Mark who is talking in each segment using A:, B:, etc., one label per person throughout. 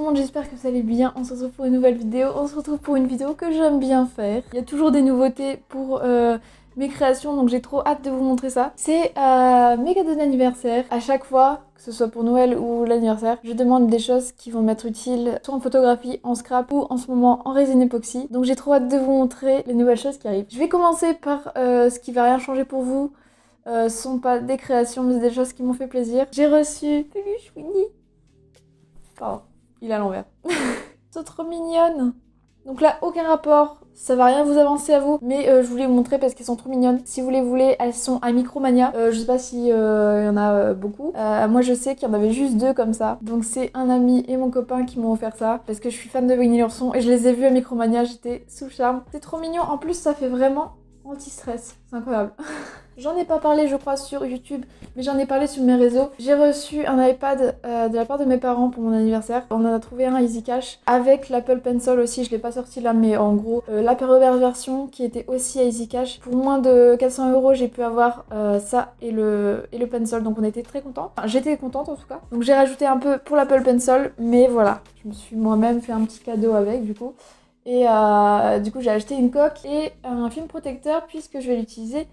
A: le monde, j'espère que vous allez bien. On se retrouve pour une nouvelle vidéo. On se retrouve pour une vidéo que j'aime bien faire. Il y a toujours des nouveautés pour mes créations, donc j'ai trop hâte de vous montrer ça. C'est mes cadeaux d'anniversaire. À chaque fois, que ce soit pour Noël ou l'anniversaire, je demande des choses qui vont m'être utiles, soit en photographie, en scrap ou en ce moment en résine époxy. Donc j'ai trop hâte de vous montrer les nouvelles choses qui arrivent. Je vais commencer par ce qui va rien changer pour vous. Ce sont pas des créations, mais des choses qui m'ont fait plaisir. J'ai reçu peluche Winnie. Pardon, il est à l'envers. C'est trop mignonne. Donc là, aucun rapport, ça va rien vous avancer à vous, mais je voulais vous montrer parce qu'elles sont trop mignonnes. Si vous les voulez, elles sont à Micromania. Je sais pas si y en a beaucoup. Moi, je sais qu'il y en avait juste 2 comme ça. Donc c'est un ami et mon copain qui m'ont offert ça parce que je suis fan de Winnie l'ourson et je les ai vus à Micromania. J'étais sous le charme. C'est trop mignon. En plus, ça fait vraiment anti-stress. C'est incroyable. J'en ai pas parlé je crois sur YouTube, mais j'en ai parlé sur mes réseaux. J'ai reçu un iPad de la part de mes parents pour mon anniversaire. On en a trouvé un Easy Cash avec l'Apple Pencil aussi, je l'ai pas sorti là, mais en gros la version qui était aussi à Easy Cash. Pour moins de 400 € j'ai pu avoir ça et le Pencil, donc on était très contents. Enfin, j'étais contente en tout cas. Donc j'ai rajouté un peu pour l'Apple Pencil, mais voilà, je me suis moi-même fait un petit cadeau avec du coup. Et du coup j'ai acheté une coque et un film protecteur puisque je vais l'utiliser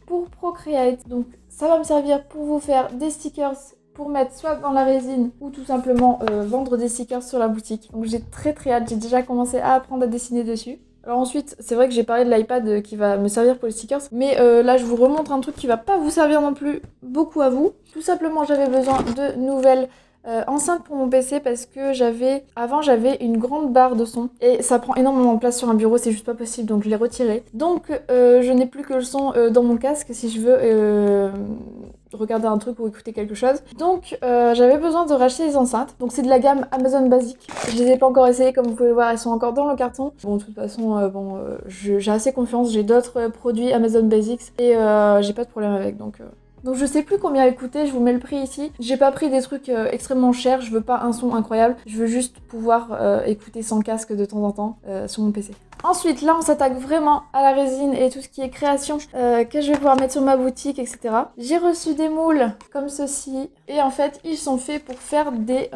A: pour Procreate. Donc ça va me servir pour vous faire des stickers pour mettre soit dans la résine ou tout simplement vendre des stickers sur la boutique. Donc j'ai très hâte, j'ai déjà commencé à apprendre à dessiner dessus. Alors ensuite, c'est vrai que j'ai parlé de l'iPad qui va me servir pour les stickers, mais là je vous remontre un truc qui va pas vous servir non plus beaucoup à vous. Tout simplement j'avais besoin de nouvelles enceinte pour mon PC parce que avant j'avais une grande barre de son et ça prend énormément de place sur un bureau, c'est juste pas possible, donc je l'ai retiré. Donc je n'ai plus que le son dans mon casque si je veux regarder un truc ou écouter quelque chose. Donc j'avais besoin de racheter des enceintes. Donc c'est de la gamme Amazon Basic. Je les ai pas encore essayées, comme vous pouvez le voir, elles sont encore dans le carton. Bon, de toute façon, j'ai assez confiance, j'ai d'autres produits Amazon Basics et j'ai pas de problème avec, donc je sais plus combien elle coûtait, je vous mets le prix ici. J'ai pas pris des trucs extrêmement chers, je veux pas un son incroyable, je veux juste pouvoir écouter sans casque de temps en temps sur mon PC. Ensuite, là on s'attaque vraiment à la résine et tout ce qui est création que je vais pouvoir mettre sur ma boutique, etc. J'ai reçu des moules comme ceci et en fait ils sont faits pour faire des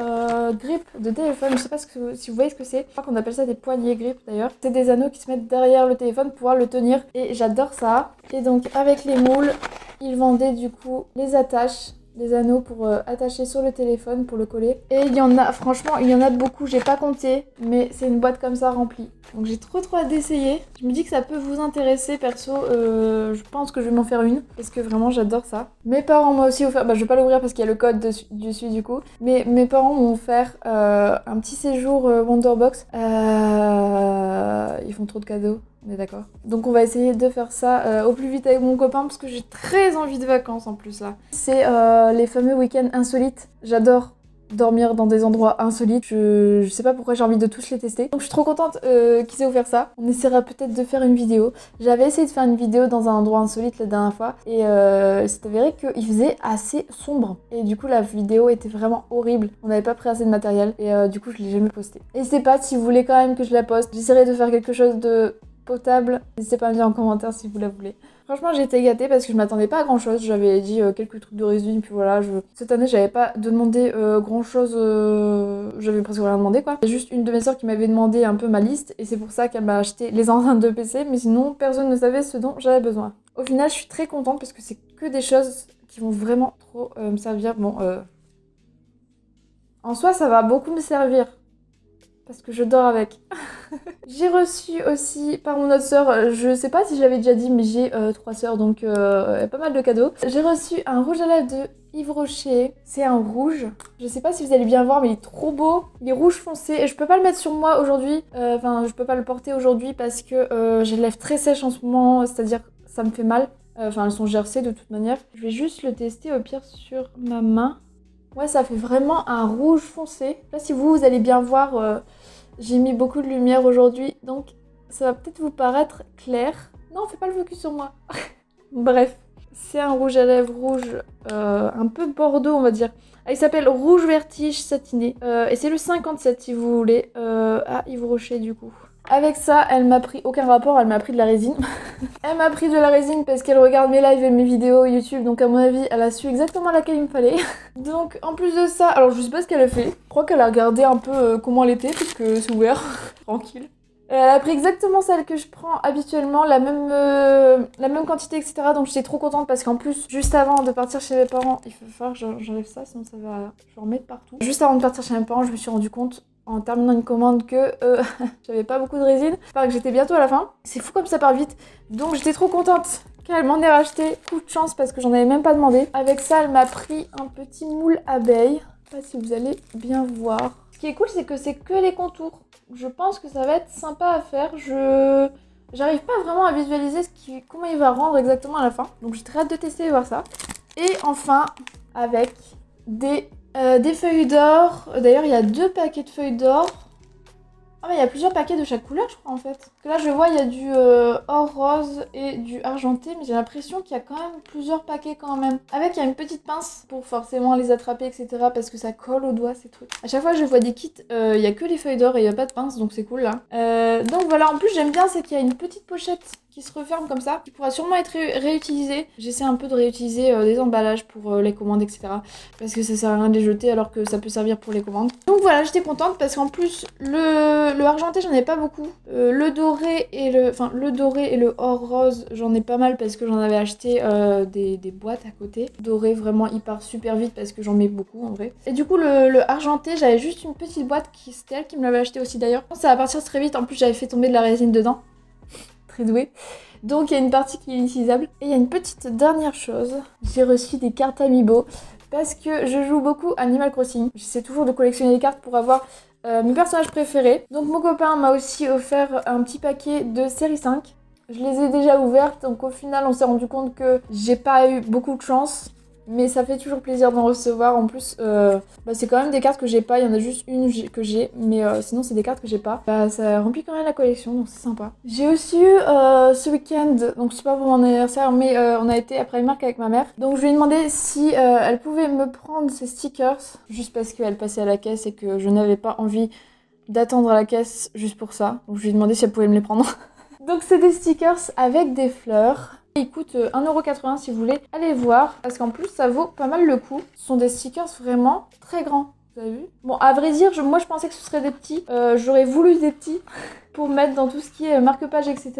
A: grippes de téléphone. Je sais pas si vous voyez ce que c'est, je crois qu'on appelle ça des poignées grippes d'ailleurs. C'est des anneaux qui se mettent derrière le téléphone pour pouvoir le tenir et j'adore ça. Et donc avec les moules, ils vendaient du coup les attaches, des anneaux pour attacher sur le téléphone pour le coller. Et il y en a, franchement, il y en a beaucoup, j'ai pas compté, mais c'est une boîte comme ça remplie. Donc j'ai trop hâte d'essayer. Je me dis que ça peut vous intéresser perso, je pense que je vais m'en faire une, parce que vraiment j'adore ça. Mes parents m'ont aussi offert, je vais pas l'ouvrir parce qu'il y a le code dessus du coup, mais mes parents m'ont offert un petit séjour Wonderbox. Ils font trop de cadeaux. On est d'accord. Donc on va essayer de faire ça au plus vite avec mon copain parce que j'ai très envie de vacances en plus là. C'est les fameux week-ends insolites. J'adore dormir dans des endroits insolites. Je sais pas pourquoi j'ai envie de tous les tester. Donc je suis trop contente qu'ils aient offert ça. On essaiera peut-être de faire une vidéo. J'avais essayé de faire une vidéo dans un endroit insolite la dernière fois et c'est avéré qu'il faisait assez sombre. Et du coup la vidéo était vraiment horrible. On n'avait pas pris assez de matériel et du coup je l'ai jamais postée. N'hésitez pas si vous voulez quand même que je la poste. J'essaierai de faire quelque chose de potable. N'hésitez pas à me dire en commentaire si vous la voulez. Franchement j'ai été gâtée parce que je m'attendais pas à grand chose. J'avais dit quelques trucs de résine puis voilà. Cette année j'avais pas demandé grand chose. J'avais presque rien demandé quoi. Il y a juste une de mes soeurs qui m'avait demandé un peu ma liste et c'est pour ça qu'elle m'a acheté les enceintes de PC, mais sinon personne ne savait ce dont j'avais besoin. Au final je suis très contente parce que c'est que des choses qui vont vraiment trop me servir. Bon en soi ça va beaucoup me servir parce que je dors avec. J'ai reçu aussi par mon autre sœur, je sais pas si j'avais déjà dit mais j'ai 3 sœurs donc pas mal de cadeaux. J'ai reçu un rouge à lèvres de Yves Rocher, c'est un rouge. Je sais pas si vous allez bien voir mais il est trop beau. Il est rouge foncé et je peux pas le mettre sur moi aujourd'hui, enfin je peux pas le porter aujourd'hui parce que j'ai les lèvres très sèches en ce moment, c'est-à-dire ça me fait mal. Enfin elles sont gercées de toute manière. Je vais juste le tester au pire sur ma main. Ouais ça fait vraiment un rouge foncé. Là si vous allez bien voir... j'ai mis beaucoup de lumière aujourd'hui, donc ça va peut-être vous paraître clair. Non, fais pas le focus sur moi. Bref, c'est un rouge à lèvres rouge un peu bordeaux, on va dire. Il s'appelle Rouge Vertige Satiné et c'est le 57 si vous voulez, à Yves Rocher du coup. Avec ça, elle m'a pris, aucun rapport, elle m'a pris de la résine. Elle m'a pris de la résine parce qu'elle regarde mes lives et mes vidéos YouTube, donc à mon avis, elle a su exactement laquelle il me fallait. Donc en plus de ça, alors je sais pas ce qu'elle a fait. Je crois qu'elle a regardé un peu comment elle était, parce que c'est ouvert, tranquille. Elle a pris exactement celle que je prends habituellement, la même quantité, etc. Donc j'étais trop contente parce qu'en plus, juste avant de partir chez mes parents, il faut falloir que j'enlève ça, sinon ça va, je vais en mettre partout. Juste avant de partir chez mes parents, je me suis rendu compte en terminant une commande que j'avais pas beaucoup de résine, que j'étais bientôt à la fin. C'est fou comme ça part vite, donc j'étais trop contente qu'elle m'en ait racheté. Coup de chance parce que j'en avais même pas demandé. Avec ça, elle m'a pris un petit moule abeille. Je sais pas si vous allez bien voir. Ce qui est cool, c'est que c'est que les contours. Je pense que ça va être sympa à faire. J'arrive pas vraiment à visualiser comment il va rendre exactement à la fin. Donc j'ai très hâte de tester et voir ça. Et enfin, avec des feuilles d'or. D'ailleurs, il y a 2 paquets de feuilles d'or. Ah mais il y a plusieurs paquets de chaque couleur, je crois, en fait. Parce que là, je vois, il y a du or rose et du argenté, mais j'ai l'impression qu'il y a quand même plusieurs paquets quand même. Avec, il y a une petite pince pour forcément les attraper, etc. Parce que ça colle aux doigts, ces trucs. À chaque fois que je vois des kits, il y a que les feuilles d'or et il n'y a pas de pince, donc c'est cool, là. Donc voilà, en plus, j'aime bien, c'est qu'il y a une petite pochette qui se referme comme ça, qui pourra sûrement être réutilisé. J'essaie un peu de réutiliser des emballages pour les commandes, etc. Parce que ça sert à rien de les jeter alors que ça peut servir pour les commandes. Donc voilà, j'étais contente parce qu'en plus, le argenté, j'en ai pas beaucoup. Le doré et le or rose, j'en ai pas mal parce que j'en avais acheté des boîtes à côté. Doré, vraiment, il part super vite parce que j'en mets beaucoup en vrai. Et du coup, le argenté, j'avais juste une petite boîte c'était elle qui me l'avait acheté aussi d'ailleurs. Ça va partir très vite, en plus j'avais fait tomber de la résine dedans. Très douée. Donc il y a une partie qui est inutilisable. Et il y a une petite dernière chose. J'ai reçu des cartes Amiibo parce que je joue beaucoup à Animal Crossing. J'essaie toujours de collectionner les cartes pour avoir mes personnages préférés. Donc mon copain m'a aussi offert un petit paquet de série 5. Je les ai déjà ouvertes, donc au final on s'est rendu compte que j'ai pas eu beaucoup de chance. Mais ça fait toujours plaisir d'en recevoir. En plus, c'est quand même des cartes que j'ai pas. Il y en a juste une que j'ai. Mais sinon, c'est des cartes que j'ai pas. Ça remplit quand même la collection, donc c'est sympa. J'ai aussi eu ce week-end, donc c'est pas pour mon anniversaire, mais on a été à Primark avec ma mère. Donc je lui ai demandé si elle pouvait me prendre ces stickers. Juste parce qu'elle passait à la caisse et que je n'avais pas envie d'attendre à la caisse juste pour ça. Donc je lui ai demandé si elle pouvait me les prendre. Donc c'est des stickers avec des fleurs. Ils coûtent 1,80€ si vous voulez aller voir, parce qu'en plus ça vaut pas mal le coup. Ce sont des stickers vraiment très grands, vous avez vu? Bon, à vrai dire, moi je pensais que ce serait des petits. J'aurais voulu des petits pour mettre dans tout ce qui est marque-page, etc.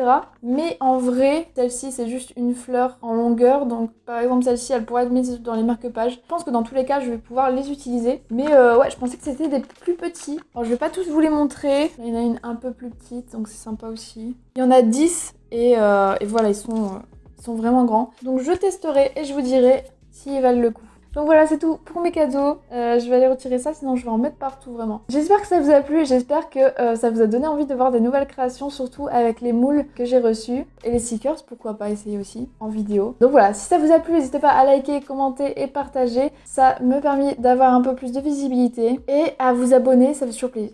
A: Mais en vrai, celle-ci c'est juste une fleur en longueur. Donc par exemple celle-ci, elle pourrait être mise dans les marque-pages. Je pense que dans tous les cas, je vais pouvoir les utiliser. Mais ouais, je pensais que c'était des plus petits. Alors je vais pas tous vous les montrer. Là, il y en a une un peu plus petite, donc c'est sympa aussi. Il y en a 10 et voilà, ils sont vraiment grands. Donc je testerai et je vous dirai s'ils valent le coup. Donc voilà, c'est tout pour mes cadeaux. Je vais aller retirer ça, sinon je vais en mettre partout vraiment. J'espère que ça vous a plu et j'espère que ça vous a donné envie de voir des nouvelles créations, surtout avec les moules que j'ai reçus. Et les stickers, pourquoi pas essayer aussi en vidéo. Donc voilà, si ça vous a plu, n'hésitez pas à liker, commenter et partager. Ça me permet d'avoir un peu plus de visibilité. Et à vous abonner, ça fait toujours plaisir.